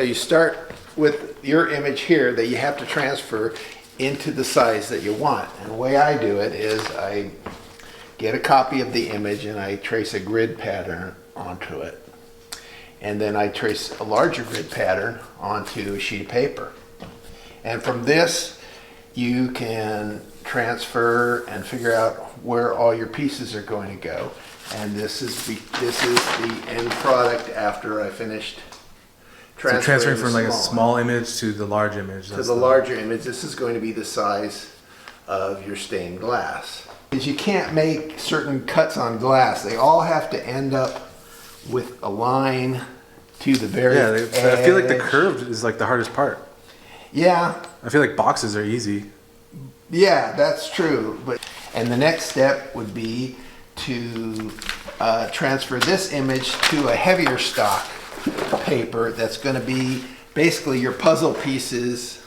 you start with your image here that you have to transfer into the size that you want. And the way I do it is I get a copy of the image and I trace a grid pattern onto it. And then I trace a larger grid pattern onto a sheet of paper. And from this, you can transfer and figure out where all your pieces are going to go. And this is the end product after I finished transferring from like a small image to the large image. To the larger image, this is going to be the size of your stained glass. Because you can't make certain cuts on glass. They all have to end up with a line to the very edge. I feel like the curve is like the hardest part. Yeah. I feel like boxes are easy. Yeah, that's true. And the next step would be to transfer this image to a heavier stock paper that's going to be basically your puzzle pieces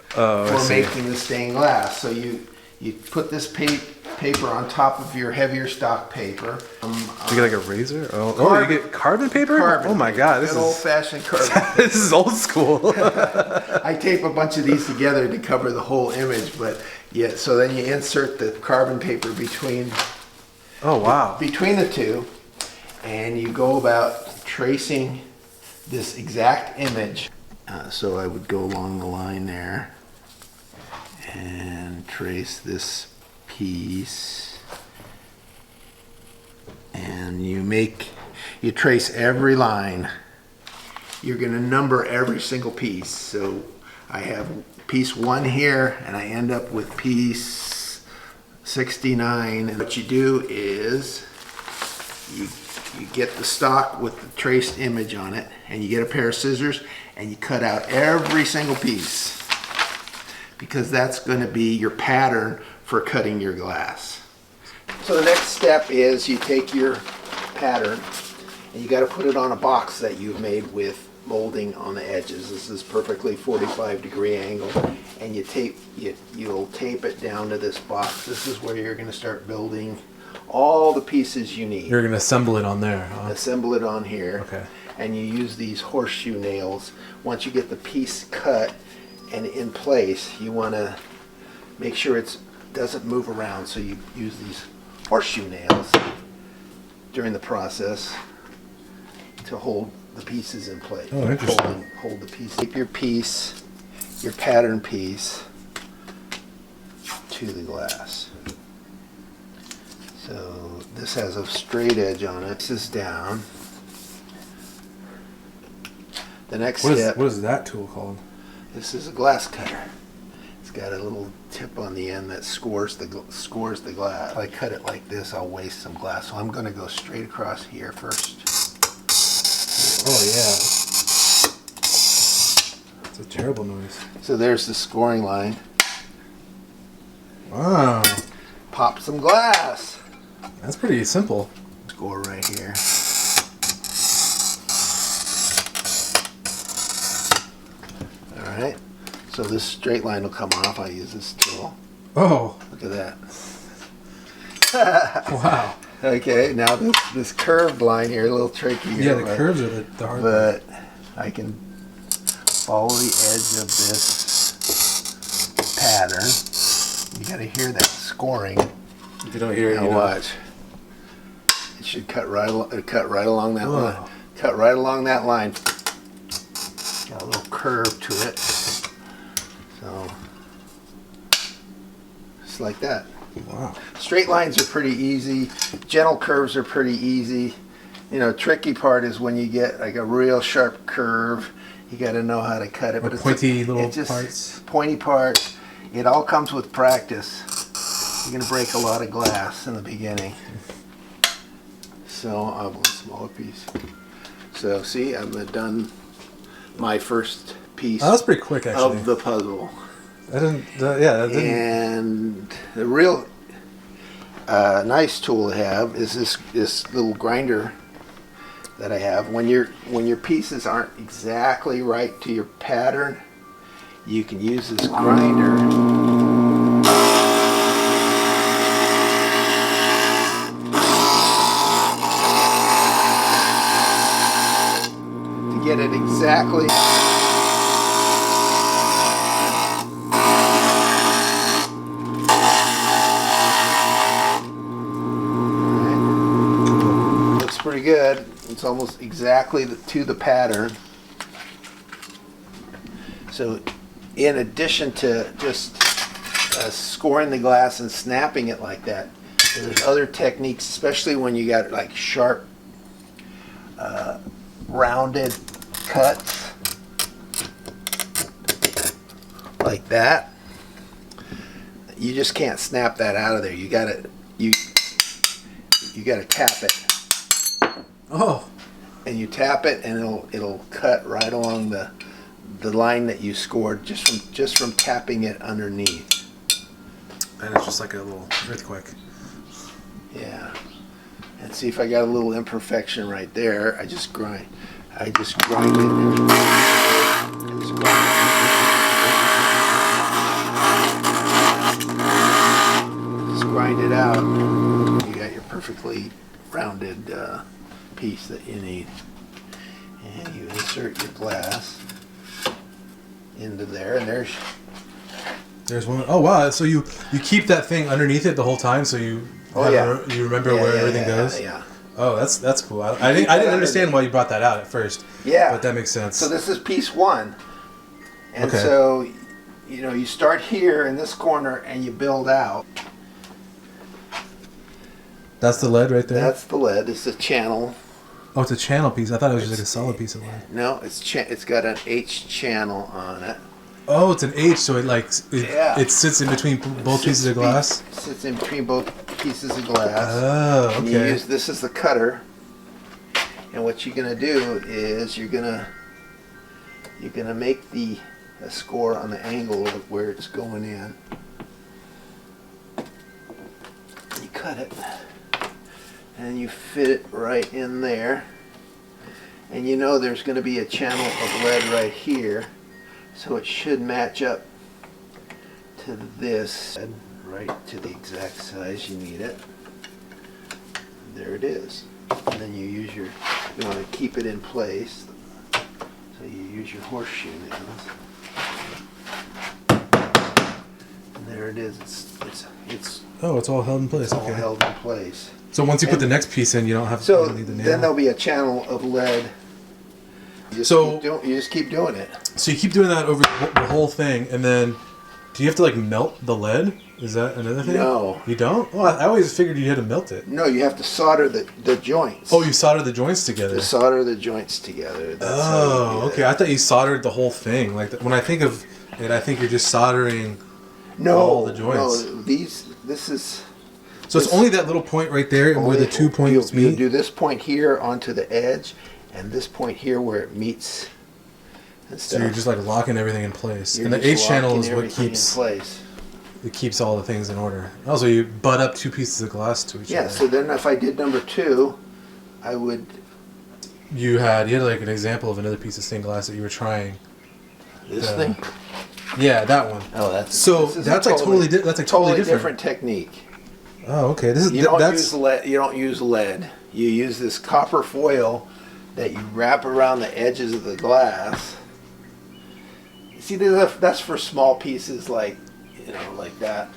for making the stained glass. So you put this paper on top of your heavier stock paper. You get like a razor? You get carbon paper? Carbon. Oh my god, this is old-fashioned carbon. This is old school. I tape a bunch of these together to cover the whole image, but yeah. So then you insert the carbon paper between. Oh wow! Between the two, and you go about tracing this exact image. So I would go along the line there and trace this piece, and you trace every line. You're going to number every single piece. So I have piece 1 here, and I end up with piece 69. And what you do is you get the stock with the traced image on it, and you get a pair of scissors and you cut out every single piece, because that's going to be your pattern for cutting your glass. So the next step is you take your pattern and you got to put it on a box that you've made with molding on the edges. This is perfectly 45-degree angle, and you'll tape it down to this box. This is where you're going to start building all the pieces you need. You're going to assemble it on there, huh? Assemble it on here. Okay. And you use these horseshoe nails. Once you get the piece cut and in place, you want to make sure it doesn't move around, so you use these horseshoe nails during the process to hold the pieces in place. Oh, interesting. Hold the piece. Keep your piece, your pattern piece, to the glass. So this has a straight edge on it. This is down. The next step. What is that tool called? This is a glass cutter. It's got a little tip on the end that scores the glass. If I cut it like this, I'll waste some glass. So I'm going to go straight across here first. Oh yeah. It's a terrible noise. So there's the scoring line. Wow. Pop some glass. That's pretty simple. Score right here. Alright. So this straight line will come off. I use this tool. Oh. Look at that. Wow. Okay, now this curved line here, a little tricky here. Yeah, the curves are the hard But I can follow the edge of this pattern. You gotta hear that scoring. If you don't hear it, now you watch. It should cut right along that line. Cut right along that line. Got a little curve to it. So just like that. Wow. Straight lines are pretty easy. Gentle curves are pretty easy. Tricky part is when you get like a real sharp curve. You got to know how to cut it. But pointy little parts. Pointy parts. It all comes with practice. You're going to break a lot of glass in the beginning. So I want a smaller piece. So see, I've done my first piece. That was pretty quick, actually. Of the puzzle. That didn't. And the real nice tool to have is this little grinder that I have. When your pieces aren't exactly right to your pattern, you can use this grinder to get it exactly pretty good. It's almost exactly to the pattern. So in addition to just scoring the glass and snapping it like that, there's other techniques, especially when you got like sharp, rounded cuts like that. You just can't snap that out of there. You gotta tap it. Oh. And you tap it, and it'll cut right along the line that you scored just from tapping it underneath. And it's just like a little earthquake. Yeah. And see, if I got a little imperfection right there, I just grind it. Just grind it out. You got your perfectly rounded piece that you need. And you insert your glass into there, and there's one. Oh wow! So you keep that thing underneath it the whole time, so you you remember where everything goes. Yeah. Oh, that's cool. I didn't understand why you brought that out at first. Yeah. But that makes sense. So this is piece one, and okay. So you start here in this corner and you build out. That's the lead right there. That's the lead. It's a channel. Oh, it's a channel piece. I thought it was just like a solid piece of lead. No, it's got an H channel on it. Oh, it's an H, so it sits in between both pieces of glass. Sits in between both pieces of glass. Oh, okay. And you this is the cutter, and what you're gonna do is you're gonna make a score on the angle of where it's going in. You cut it, and you fit it right in there, and there's going to be a channel of lead right here, so it should match up to this, right to the exact size you need it. There it is. And then you want to keep it in place, so you use your horseshoe nails. And there it is. It's oh, it's all held in place. It's all held in place. So once you put the next piece in, you don't have to need the nail. Then there'll be a channel of lead. You just keep doing it. So you keep doing that over the whole thing, and then do you have to like melt the lead? Is that another thing? No. You don't? Oh, I always figured you had to melt it. No, you have to solder the joints. Oh, you solder the joints together. To solder the joints together. That's okay. I thought you soldered the whole thing. Like when I think of it, I think you're just soldering all the joints. No, this is. So it's only that little point right there where the 2 points meet? You do this point here onto the edge, and this point here where it meets. And stuff. So you're just like locking everything in place. And the H channel is what keeps it keeps all the things in order. Also, you butt up two pieces of glass to each other. Yeah, so then if I did number 2, I would... You had like an example of another piece of stained glass that you were trying. This thing? Yeah, that one. Oh, that's... So that's a totally different technique. Oh, okay. You don't use lead. You use this copper foil that you wrap around the edges of the glass. See, that's for small pieces like that.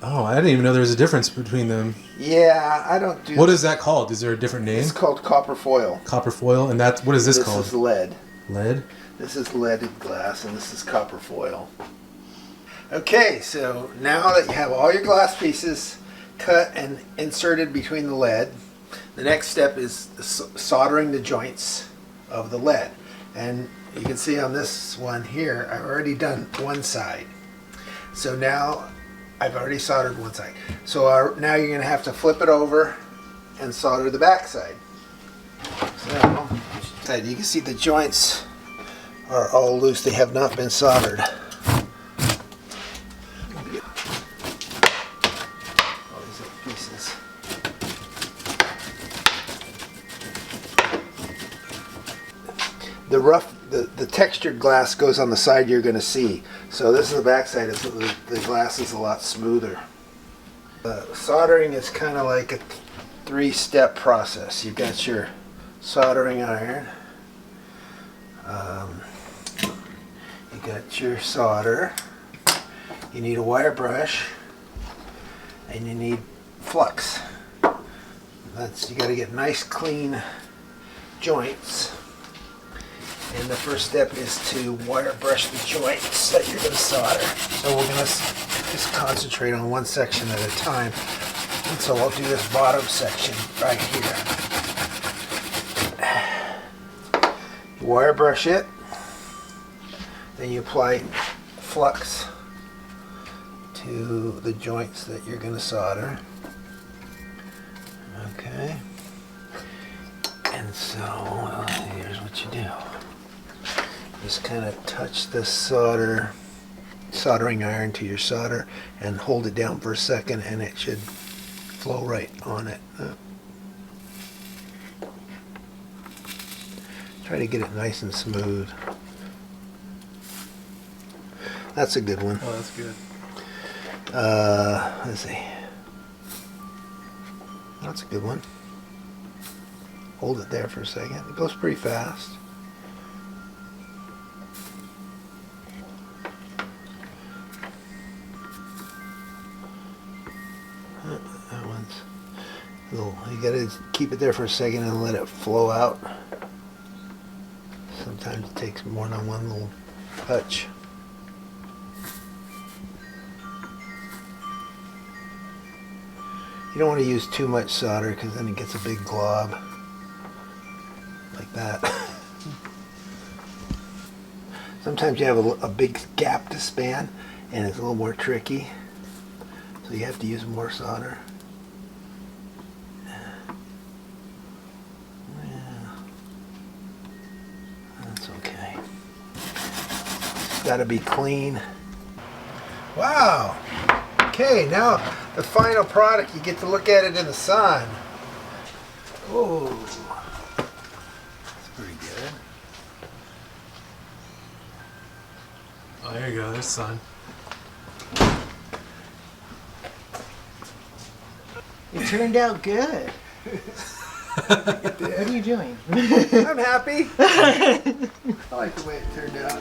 Oh, I didn't even know there was a difference between them. Yeah, I don't do... What is that called? Is there a different name? It's called copper foil. Copper foil? And what is this called? This is lead. Lead? This is leaded glass, and this is copper foil. Okay, so now that you have all your glass pieces cut and inserted between the lead, the next step is soldering the joints of the lead. And you can see on this one here, I've already done one side. So now I've already soldered one side. So now you're going to have to flip it over and solder the back side. So you can see the joints are all loose. They have not been soldered. All these little pieces. The textured glass goes on the side you're going to see. So this is the back side. The glass is a lot smoother. Soldering is kind of like a 3-step process. You've got your soldering iron. You got your solder. You need a wire brush, and you need flux. You got to get nice, clean joints. And the first step is to wire brush the joints that you're going to solder. So we're going to just concentrate on one section at a time. And so I'll do this bottom section right here. You wire brush it. Then you apply flux to the joints that you're going to solder. Okay. And so here's what you do. Just kind of touch the soldering iron to your solder and hold it down for a second, and it should flow right on it. Try to get it nice and smooth. That's a good one. Oh, that's good. Let's see. That's a good one. Hold it there for a second. It goes pretty fast. That one's a little, you gotta keep it there for a second and let it flow out. Sometimes it takes more than one little touch. You don't want to use too much solder because then it gets a big glob like that. Sometimes you have a big gap to span and it's a little more tricky, so you have to use more solder. Yeah. That's okay. It's got to be clean. Wow. Okay, now the final product, you get to look at it in the sun. Oh, that's pretty good. Oh, there you go. There's sun. It turned out good. What are you doing? I'm happy. I like the way it turned out.